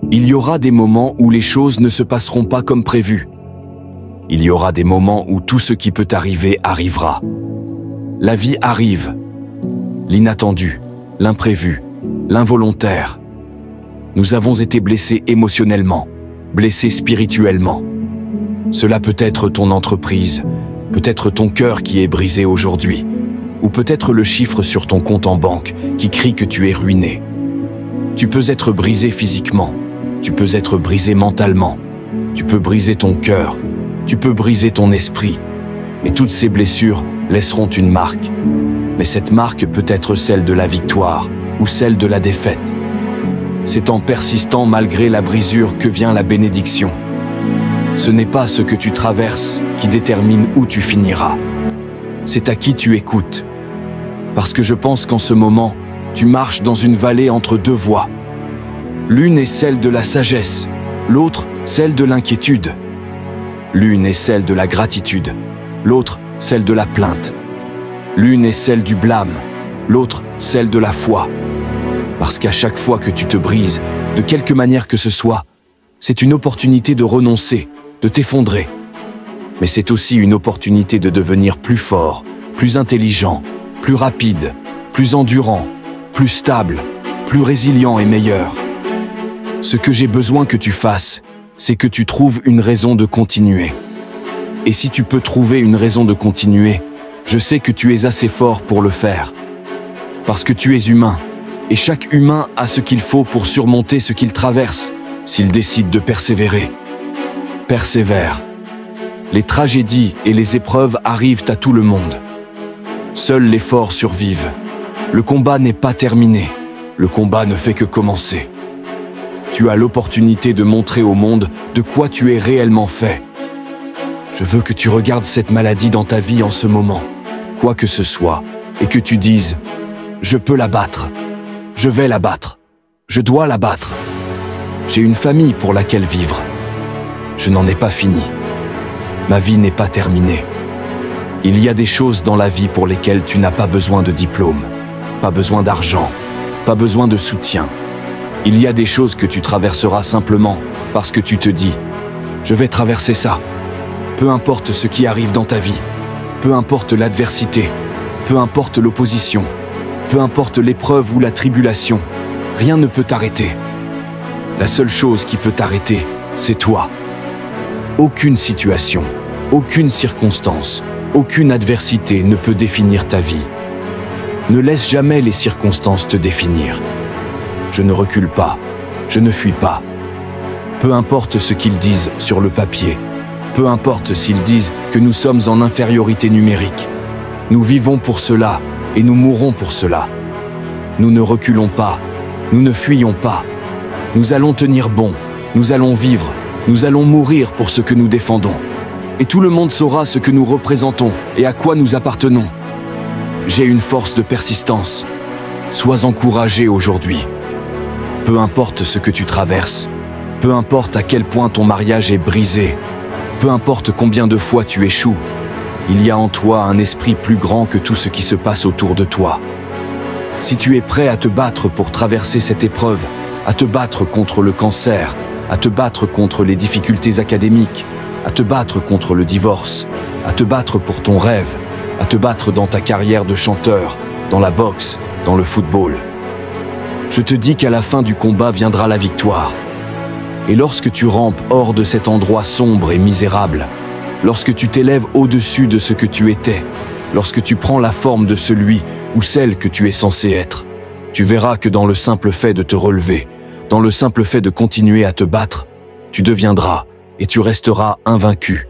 Il y aura des moments où les choses ne se passeront pas comme prévu. Il y aura des moments où tout ce qui peut arriver arrivera. La vie arrive. L'inattendu, l'imprévu, l'involontaire. Nous avons été blessés émotionnellement, blessés spirituellement. Cela peut être ton entreprise, peut-être ton cœur qui est brisé aujourd'hui, ou peut-être le chiffre sur ton compte en banque qui crie que tu es ruiné. Tu peux être brisé physiquement, tu peux être brisé mentalement, tu peux briser ton cœur, tu peux briser ton esprit, mais toutes ces blessures laisseront une marque. Mais cette marque peut être celle de la victoire ou celle de la défaite. C'est en persistant malgré la brisure que vient la bénédiction. Ce n'est pas ce que tu traverses qui détermine où tu finiras. C'est à qui tu écoutes. Parce que je pense qu'en ce moment, tu marches dans une vallée entre deux voies. L'une est celle de la sagesse, l'autre celle de l'inquiétude. L'une est celle de la gratitude, l'autre celle de la plainte. L'une est celle du blâme, l'autre celle de la foi. Parce qu'à chaque fois que tu te brises, de quelque manière que ce soit, c'est une opportunité de renoncer, de t'effondrer. Mais c'est aussi une opportunité de devenir plus fort, plus intelligent, plus rapide, plus endurant, plus stable, plus résilient et meilleur. Ce que j'ai besoin que tu fasses, c'est que tu trouves une raison de continuer. Et si tu peux trouver une raison de continuer, je sais que tu es assez fort pour le faire. Parce que tu es humain, et chaque humain a ce qu'il faut pour surmonter ce qu'il traverse, s'il décide de persévérer. Persévère. Les tragédies et les épreuves arrivent à tout le monde. Seuls les forts survivent. Le combat n'est pas terminé. Le combat ne fait que commencer. Tu as l'opportunité de montrer au monde de quoi tu es réellement fait. Je veux que tu regardes cette maladie dans ta vie en ce moment, quoi que ce soit, et que tu dises « Je peux la battre. Je vais la battre. Je dois la battre. J'ai une famille pour laquelle vivre. Je n'en ai pas fini. Ma vie n'est pas terminée. Il y a des choses dans la vie pour lesquelles tu n'as pas besoin de diplôme, pas besoin d'argent, pas besoin de soutien. Il y a des choses que tu traverseras simplement parce que tu te dis « Je vais traverser ça ». Peu importe ce qui arrive dans ta vie, peu importe l'adversité, peu importe l'opposition, peu importe l'épreuve ou la tribulation, rien ne peut t'arrêter. La seule chose qui peut t'arrêter, c'est toi. Aucune situation, aucune circonstance, aucune adversité ne peut définir ta vie. Ne laisse jamais les circonstances te définir. Je ne recule pas, je ne fuis pas. Peu importe ce qu'ils disent sur le papier, peu importe s'ils disent que nous sommes en infériorité numérique. Nous vivons pour cela et nous mourrons pour cela. Nous ne reculons pas, nous ne fuyons pas. Nous allons tenir bon, nous allons vivre, nous allons mourir pour ce que nous défendons. Et tout le monde saura ce que nous représentons et à quoi nous appartenons. J'ai une force de persistance. Sois encouragé aujourd'hui. Peu importe ce que tu traverses, peu importe à quel point ton mariage est brisé, peu importe combien de fois tu échoues, il y a en toi un esprit plus grand que tout ce qui se passe autour de toi. Si tu es prêt à te battre pour traverser cette épreuve, à te battre contre le cancer, à te battre contre les difficultés académiques, à te battre contre le divorce, à te battre pour ton rêve, à te battre dans ta carrière de chanteur, dans la boxe, dans le football. Je te dis qu'à la fin du combat viendra la victoire. Et lorsque tu rampes hors de cet endroit sombre et misérable, lorsque tu t'élèves au-dessus de ce que tu étais, lorsque tu prends la forme de celui ou celle que tu es censé être, tu verras que dans le simple fait de te relever, dans le simple fait de continuer à te battre, tu deviendras et tu resteras invaincu.